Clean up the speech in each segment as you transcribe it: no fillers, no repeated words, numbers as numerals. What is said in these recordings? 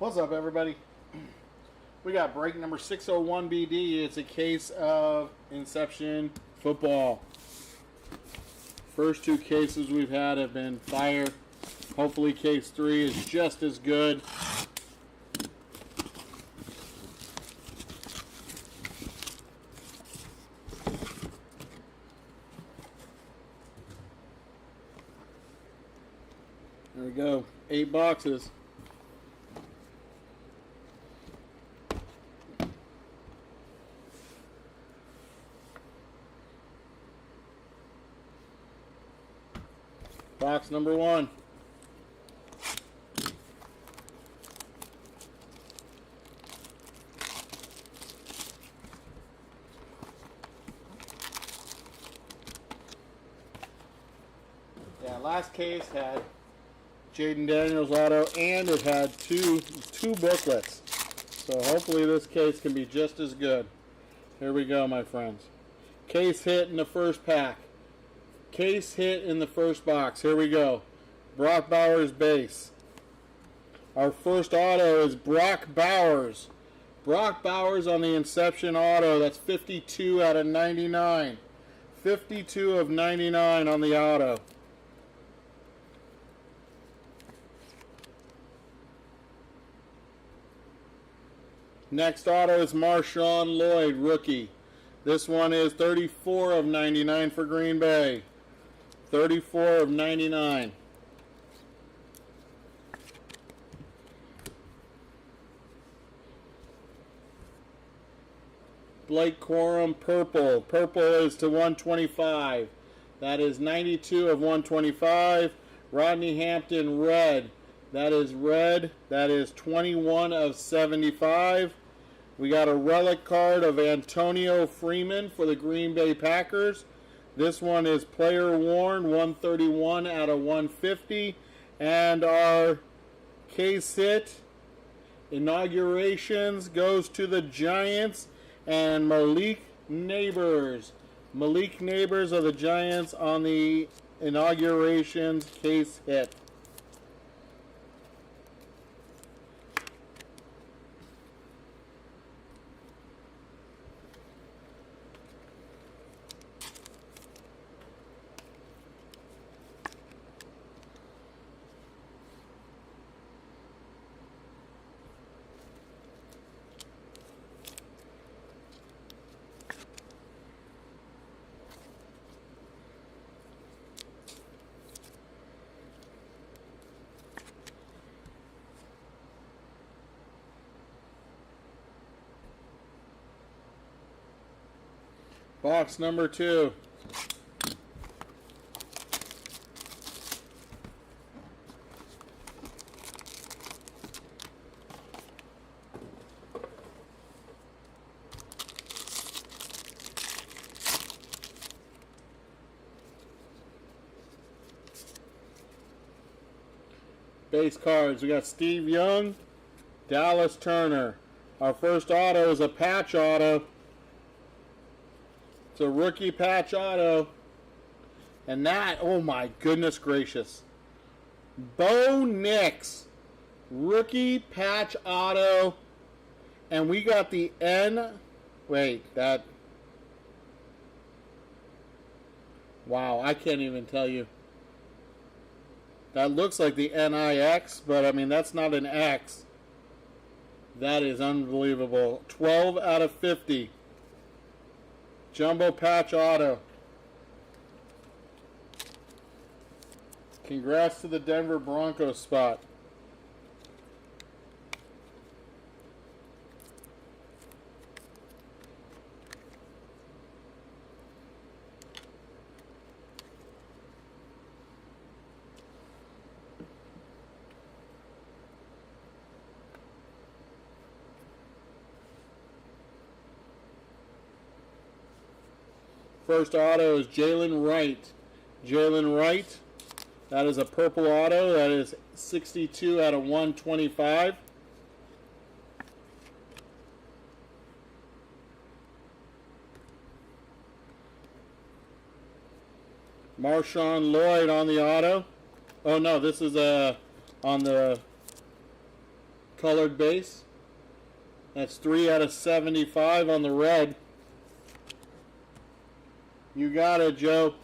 What's up, everybody? We got break number 601 BD. It's a case of Inception football. First two cases we've had have been fire. Hopefully case 3 is just as good. There we go. 8 boxes. Box number 1. Yeah, last case had Jaden Daniels auto, and it had two booklets. So hopefully this case can be just as good. Here we go, my friends. Case hit in the first pack. Case hit in the first box. Here we go. Brock Bowers base. Our first auto is Brock Bowers. Brock Bowers on the Inception auto. That's 52 out of 99. 52 of 99 on the auto. Next auto is Marshawn Lloyd, rookie. This one is 34 of 99 for Green Bay. 34 of 99. Blake Corum, purple. Purple is to 125. That is 92 of 125. Rodney Hampton, red. That is red. That is 21 of 75. We got a relic card of Antonio Freeman for the Green Bay Packers. This one is player worn, 131 out of 150. And our case hit inaugurations goes to the Giants and Malik Neighbors. Malik Neighbors of the Giants on the inaugurations case hit. Box number 2. Base cards. We got Steve Young, Dallas Turner. Our first auto is a patch auto. It's a rookie patch auto. And that, oh my goodness gracious. Bo Nix. Rookie patch auto. And we got the N. Wait, that. Wow, I can't even tell you. That looks like the NIX, but I mean, that's not an X. That is unbelievable. 12 out of 50. Jumbo patch auto. Congrats to the Denver Broncos spot. First auto is Jalen Wright. Jalen Wright. That is a purple auto. That is 62 out of 125. Marshawn Lloyd on the auto. Oh no, this is on the colored base. That's 3 out of 75 on the red. You got it, Joe.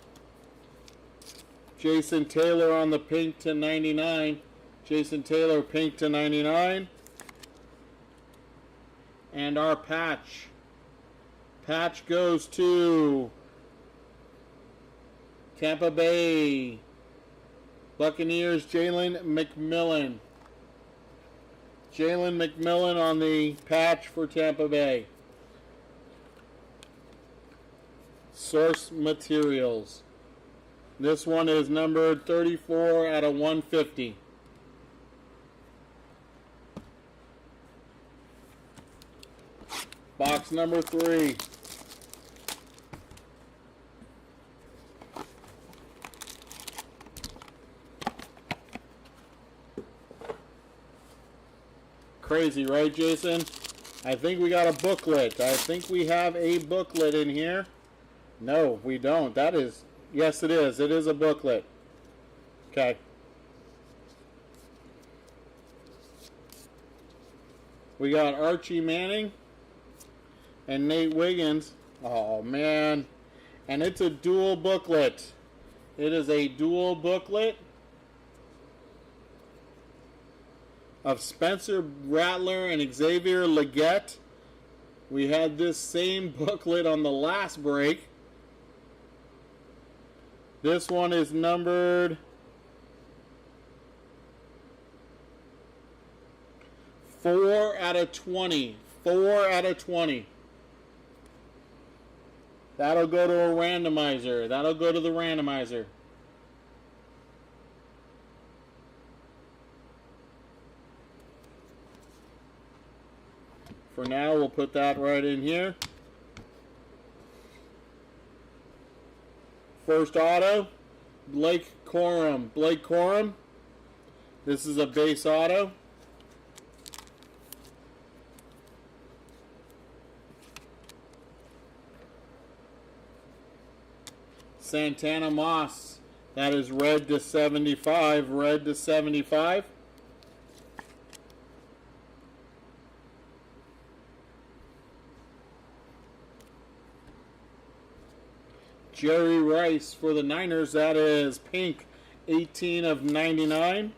Jason Taylor on the pink to 99. Jason Taylor pink to 99. And our patch. Patch goes to Tampa Bay Buccaneers, Jalen McMillan. Jalen McMillan on the patch for Tampa Bay. Source materials. This one is numbered 34 out of 150. Box number 3. Crazy, right, Jason? I think we got a booklet. I think we have a booklet in here. No, we don't. That is, yes, it is. It is a booklet. Okay. We got Archie Manning and Nate Wiggins. Oh, man. And it's a dual booklet. It is a dual booklet of Spencer Rattler and Xavier Legette. We had this same booklet on the last break. This one is numbered 4 out of 20. 4 out of 20. That'll go to a randomizer. That'll go to the randomizer. For now, we'll put that right in here. First auto, Blake Corum. Blake Corum. This is a base auto. Santana Moss. That is red to 75. Red to 75. Jerry Rice for the Niners. That is pink, 18 of 99.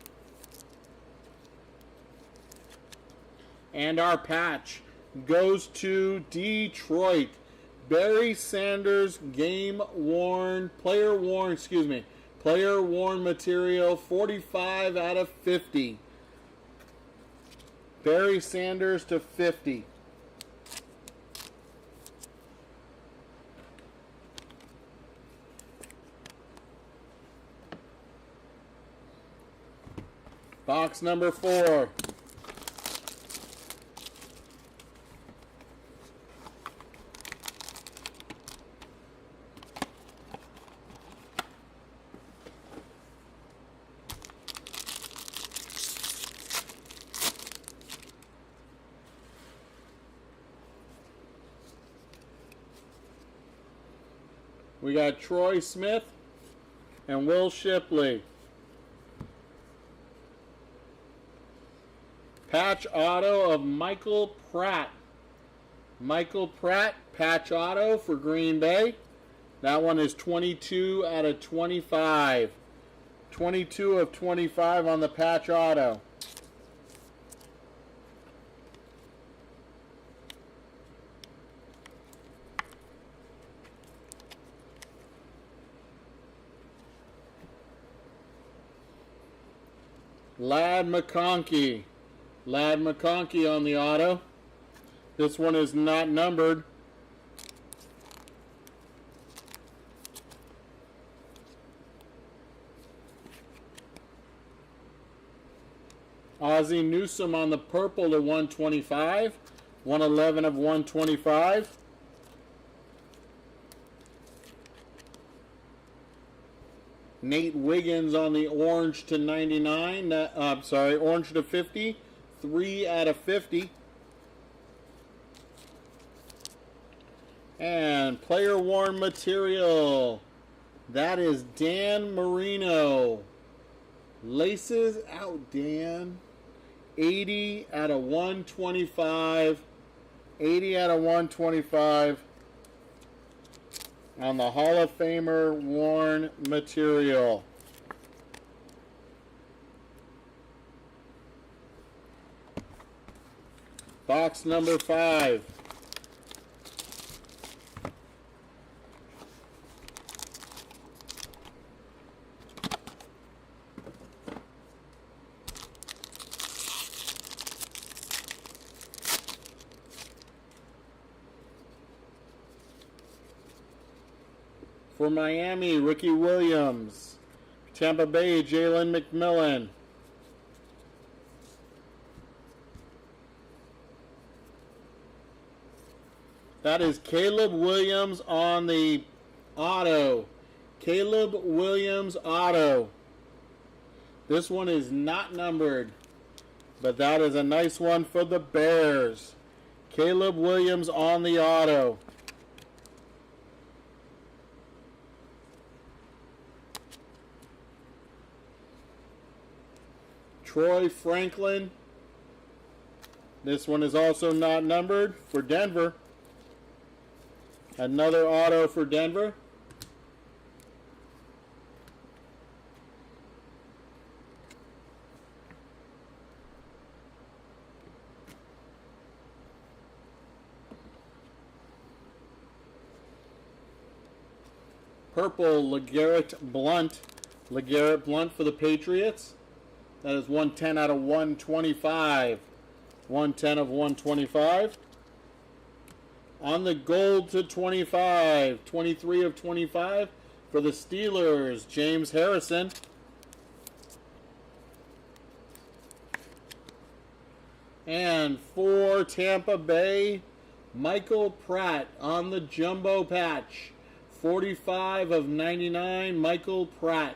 And our patch goes to Detroit. Barry Sanders player worn material, 45 out of 50. Barry Sanders to 50. Box number 4. We got Troy Smith and Will Shipley. Patch auto of Michael Pratt. Michael Pratt, patch auto for Green Bay. That one is 22 out of 25. 22 of 25 on the patch auto. Ladd McConkey. Ladd McConkey on the auto. This one is not numbered. Ozzie Newsome on the purple to 125. 111 of 125. Nate Wiggins on the orange to 99. Orange to 50. 3 out of 50. And player worn material. That is Dan Marino. Laces out, Dan. 80 out of 125. 80 out of 125 on the Hall of Famer worn material. Box number 5. For Miami, Ricky Williams. Tampa Bay, Jalen McMillan. That is Caleb Williams on the auto. Caleb Williams auto. This one is not numbered, but that is a nice one for the Bears. Caleb Williams on the auto. Troy Franklin. This one is also not numbered for Denver. Another auto for Denver. Purple, LeGarrette Blount. LeGarrette Blount for the Patriots. That is 110 out of 125. 110 of 125. On the gold to 25. 23 of 25 for the Steelers. James Harrison. And for Tampa Bay, Michael Pratt on the jumbo patch. 45 of 99, Michael Pratt.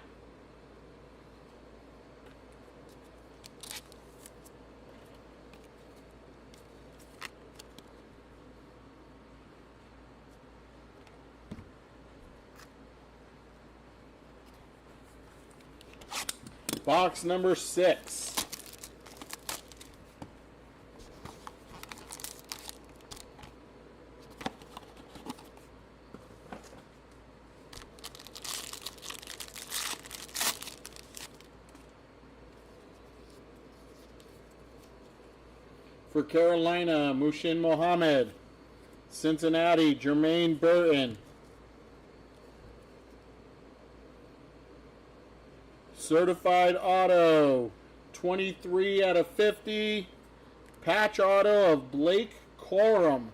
Box number 6. For Carolina, Mushin Mohammed. Cincinnati, Jermaine Burton. Certified auto, 23 out of 50. Patch auto of Blake Corum.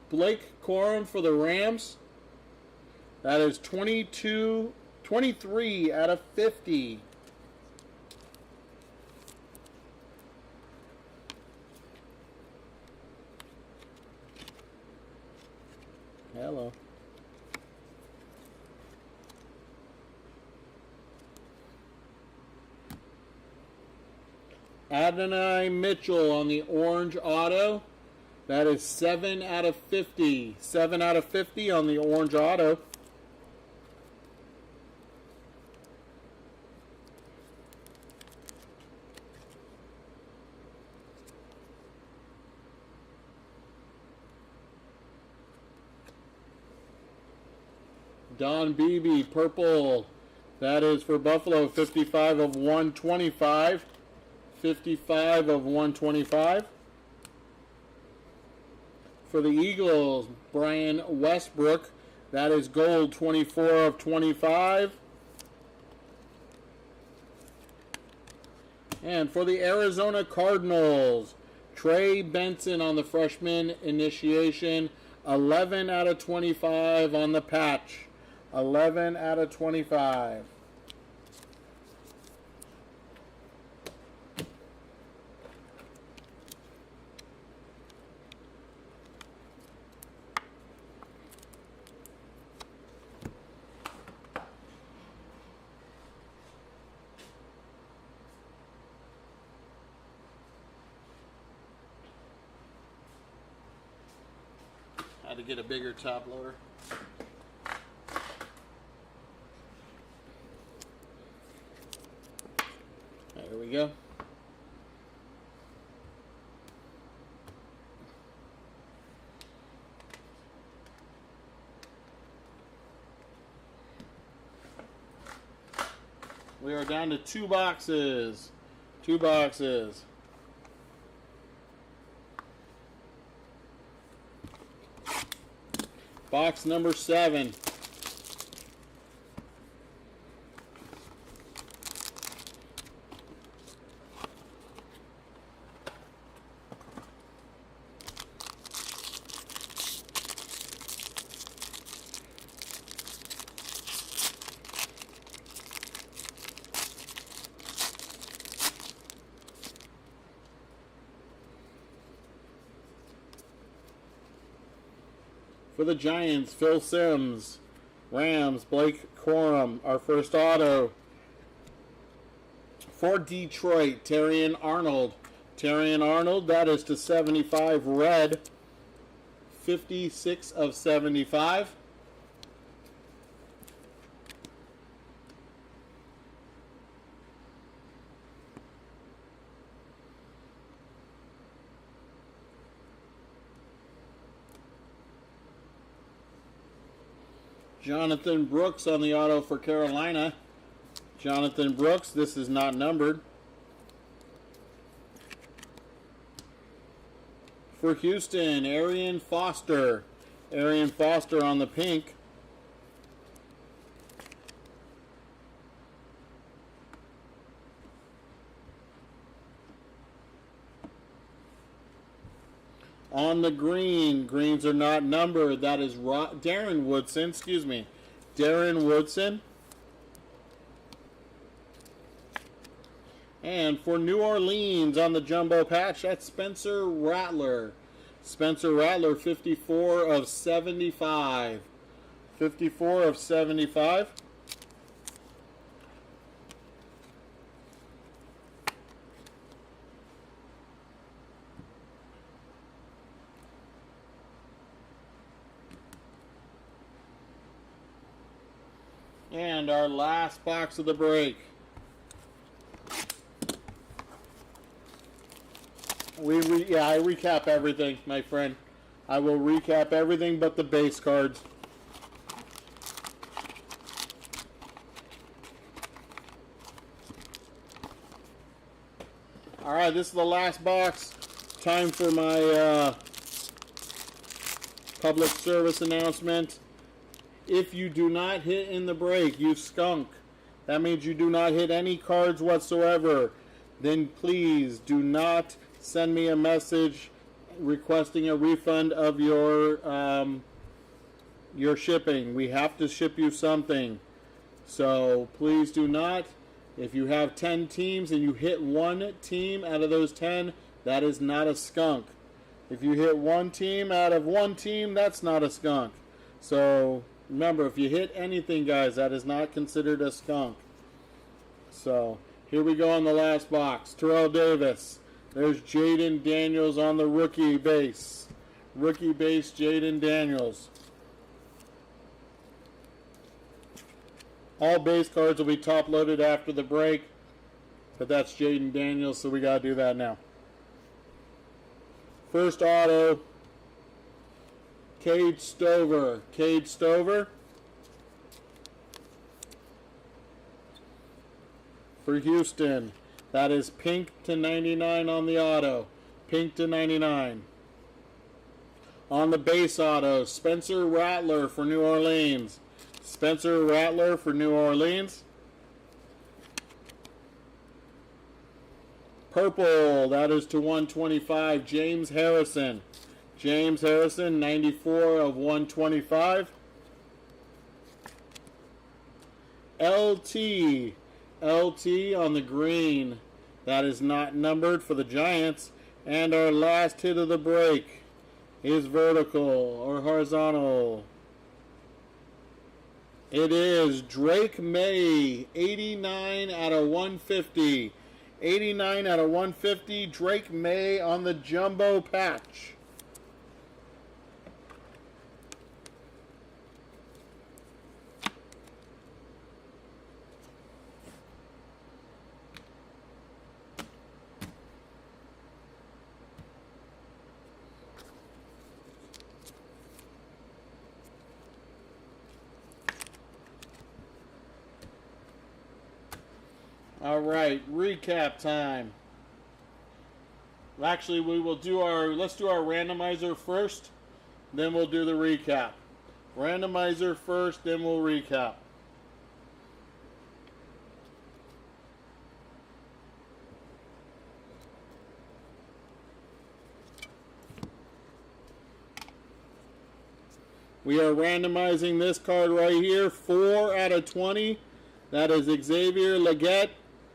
Blake Corum for the Rams. That is 23 out of 50. Hello. Adonai Mitchell on the orange auto. That is 7 out of 50. 7 out of 50 on the orange auto. Don Beebe, purple. That is for Buffalo, 55 of 125. 55 of 125. For the Eagles, Brian Westbrook. That is gold, 24 of 25. And for the Arizona Cardinals, Trey Benson on the freshman initiation. 11 out of 25 on the patch. 11 out of 25. Had to get a bigger top loader. There we go. We are down to 2 boxes. 2 boxes. Box number 7. For the Giants, Phil Simms. Rams, Blake Corum, our first auto. For Detroit, Terrion Arnold. Terrion Arnold, that is to 75 red. 56 of 75. Jonathan Brooks on the auto for Carolina. Jonathan Brooks, this is not numbered. For Houston, Arian Foster. Arian Foster on the pink. On the green, greens are not numbered. That is Darren Woodson, Darren Woodson. And for New Orleans on the jumbo patch, that's Spencer Rattler. Spencer Rattler, 54 of 75. 54 of 75. And our last box of the break. I recap everything, my friend. I will recap everything but the base cards. Alright, this is the last box. Time for my public service announcement. If you do not hit in the break, you skunk. That means you do not hit any cards whatsoever. Then please do not send me a message requesting a refund of your shipping. We have to ship you something. So please do not. If you have 10 teams and you hit one team out of those 10, that is not a skunk. If you hit one team out of one team, that's not a skunk. So remember, if you hit anything, guys, that is not considered a skunk. So here we go on the last box. Terrell Davis. There's Jaden Daniels on the rookie base. Rookie base, Jaden Daniels. All base cards will be top loaded after the break. But that's Jaden Daniels, so we got to do that now. First auto, Cade Stover. Cade Stover. For Houston. That is pink to 99 on the auto. Pink to 99. On the base auto, Spencer Rattler for New Orleans. Spencer Rattler for New Orleans. Purple, that is to 125, James Harrison. James Harrison, 94 of 125. LT on the green. That is not numbered for the Giants. And our last hit of the break is vertical or horizontal. It is Drake May, 89 out of 150. 89 out of 150, Drake May on the jumbo patch. All right, recap time. Actually, let's do our randomizer first, then we'll do the recap. Randomizer first, then we'll recap. We are randomizing this card right here, 4 out of 20. That is Xavier Legette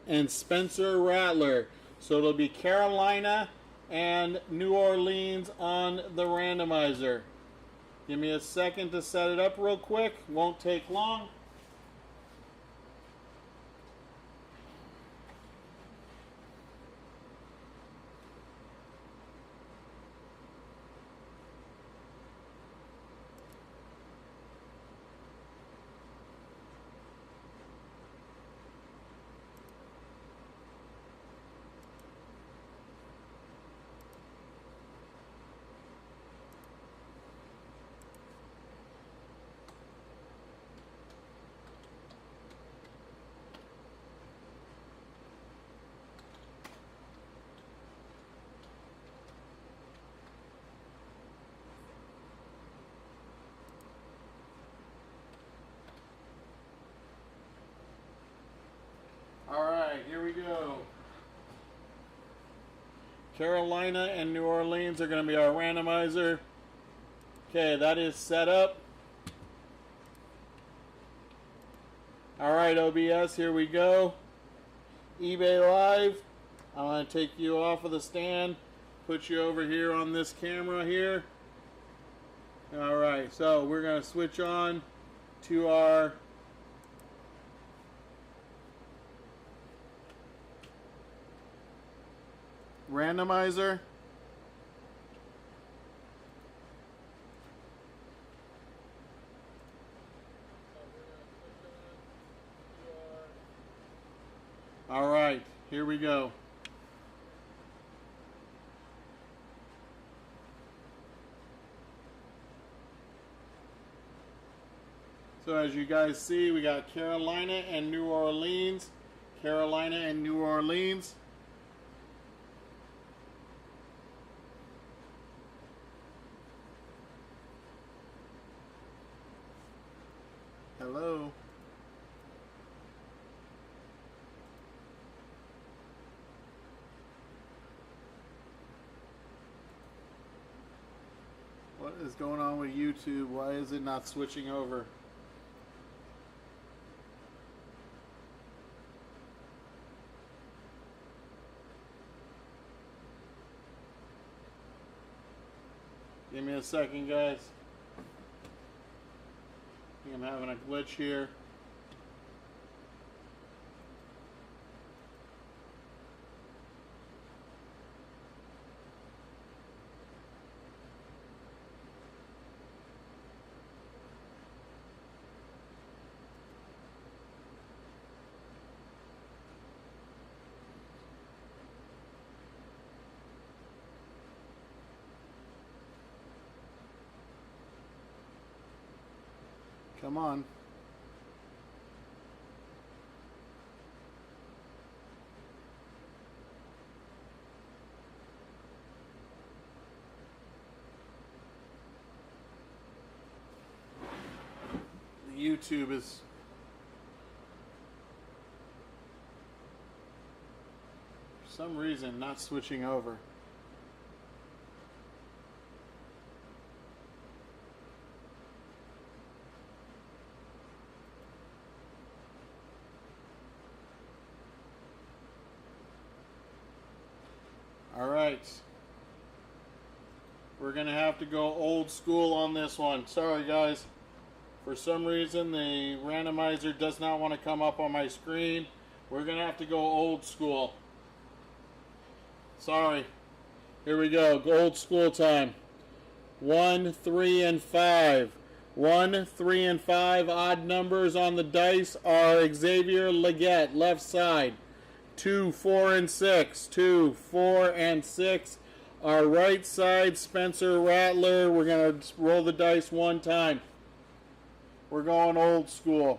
and Spencer Rattler. So it'll be Carolina and New Orleans on the randomizer. Give me a second to set it up real quick. Won't take long. All right, here we go. Carolina and New Orleans are going to be our randomizer. Okay, that is set up. All right, OBS, here we go. eBay Live. I'm going to take you off of the stand, put you over here on this camera here. All right, so we're going to switch on to our randomizer. All right, here we go. So as you guys see, we got Carolina and New Orleans. Carolina and New Orleans. Hello. What is going on with YouTube? Why is it not switching over? Give me a second, guys. I think I'm having a glitch here. Come on. The YouTube is for some reason not switching over. All right, we're gonna have to go old school on this one. Sorry guys, for some reason the randomizer does not want to come up on my screen. We're gonna have to go old school. Sorry. Here we go, old school time. 1, 3, and 5. 1, 3, and 5 odd numbers on the dice are Xavier Legette, left side. 2, 4, and 6. 2, 4, and 6 are right side, Spencer Rattler. We're going to roll the dice one time. We're going old school.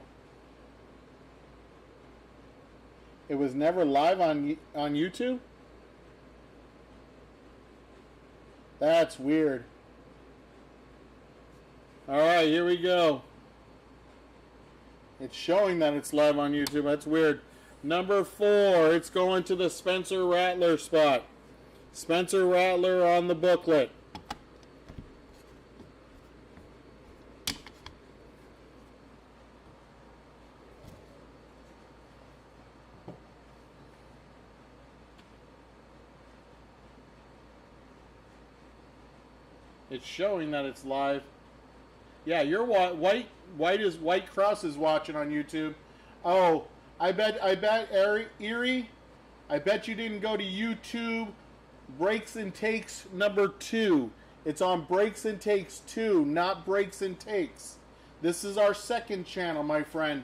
It was never live on YouTube? That's weird. Alright, here we go. It's showing that it's live on YouTube. That's weird. Number 4, it's going to the Spencer Rattler spot. Spencer Rattler on the booklet. It's showing that it's live. Yeah, you're White Cross is watching on YouTube. Oh, I bet Erie, I bet you didn't go to YouTube Breaks and Takes number 2. It's on Breaks and Takes 2, not Breaks and Takes. This is our second channel, my friend.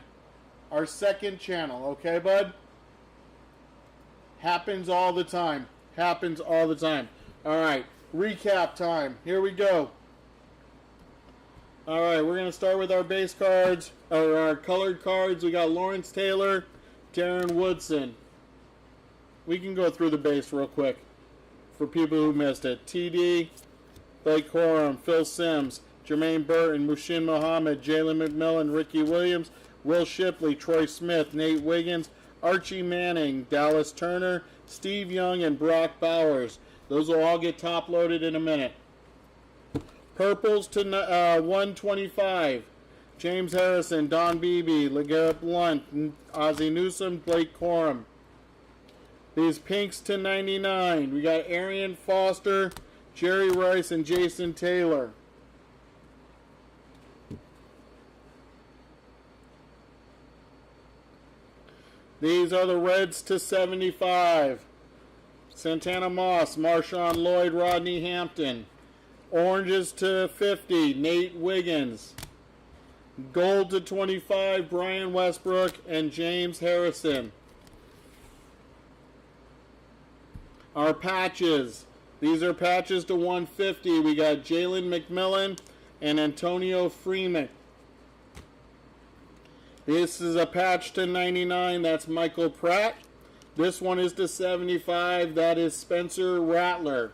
Our second channel, okay, bud? Happens all the time. Happens all the time. All right, recap time. Here we go. All right, we're going to start with our base cards, or our colored cards. We got Lawrence Taylor, Darren Woodson. We can go through the base real quick for people who missed it. TD, Blake Corum, Phil Simms, Jermaine Burton, Mushin Muhammad, Jalen McMillan, Ricky Williams, Will Shipley, Troy Smith, Nate Wiggins, Archie Manning, Dallas Turner, Steve Young, and Brock Bowers. Those will all get top-loaded in a minute. Purples to 125. James Harrison, Don Beebe, LeGarrette Blunt, Ozzie Newsome, Blake Corum. These pinks to 99. We got Arian Foster, Jerry Rice, and Jason Taylor. These are the reds to 75. Santana Moss, Marshawn Lloyd, Rodney Hampton. Oranges to 50, Nate Wiggins. Gold to 25, Brian Westbrook and James Harrison. Our patches. These are patches to 150. We got Jalen McMillan and Antonio Freeman. This is a patch to 99. That's Michael Pratt. This one is to 75. That is Spencer Rattler.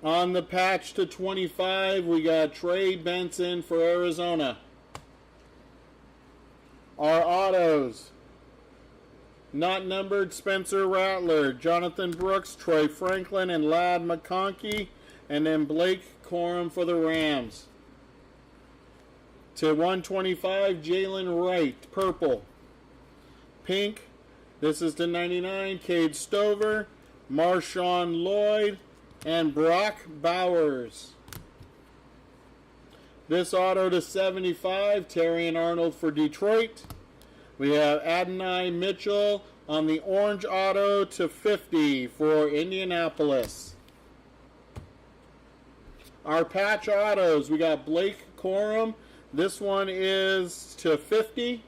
On the patch to 25, we got Trey Benson for Arizona. Our autos. Not numbered, Spencer Rattler, Jonathan Brooks, Troy Franklin, and Ladd McConkey. And then Blake Corum for the Rams. To 125, Jalen Wright, purple. Pink, this is to 99, Cade Stover, Marshawn Lloyd, and Brock Bowers. This auto to 75, Terrion Arnold for Detroit. We have Adonai Mitchell on the orange auto to 50 for Indianapolis. Our patch autos, we got Blake Corum. This one is to 50.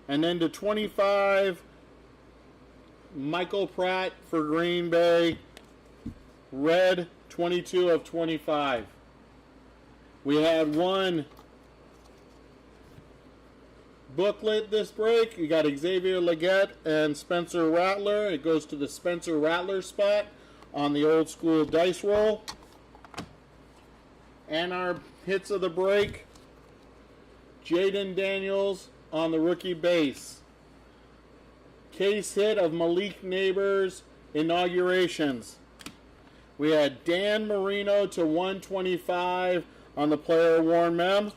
And then to 25, Michael Pratt for Green Bay. Red, 22 of 25. We had one booklet this break. You got Xavier Legette and Spencer Rattler. It goes to the Spencer Rattler spot on the old school dice roll. And our hits of the break, Jaden Daniels on the rookie base. Case hit of Malik Neighbors inaugurations. We had Dan Marino to 125 on the player worn mem.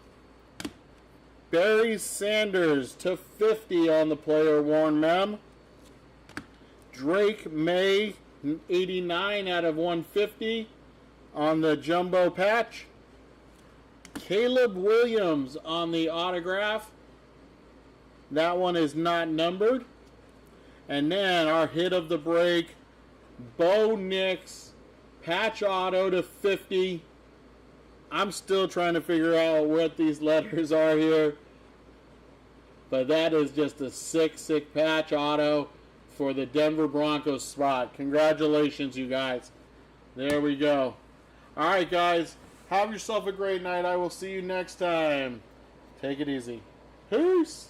Barry Sanders to 50 on the player worn mem. Drake May 89 out of 150 on the jumbo patch. Caleb Williams on the autograph. That one is not numbered. And then our hit of the break, Bo Nix, patch auto to 50. I'm still trying to figure out what these letters are here. But that is just a sick patch auto for the Denver Broncos spot. Congratulations, you guys. There we go. All right, guys. Have yourself a great night. I will see you next time. Take it easy. Peace.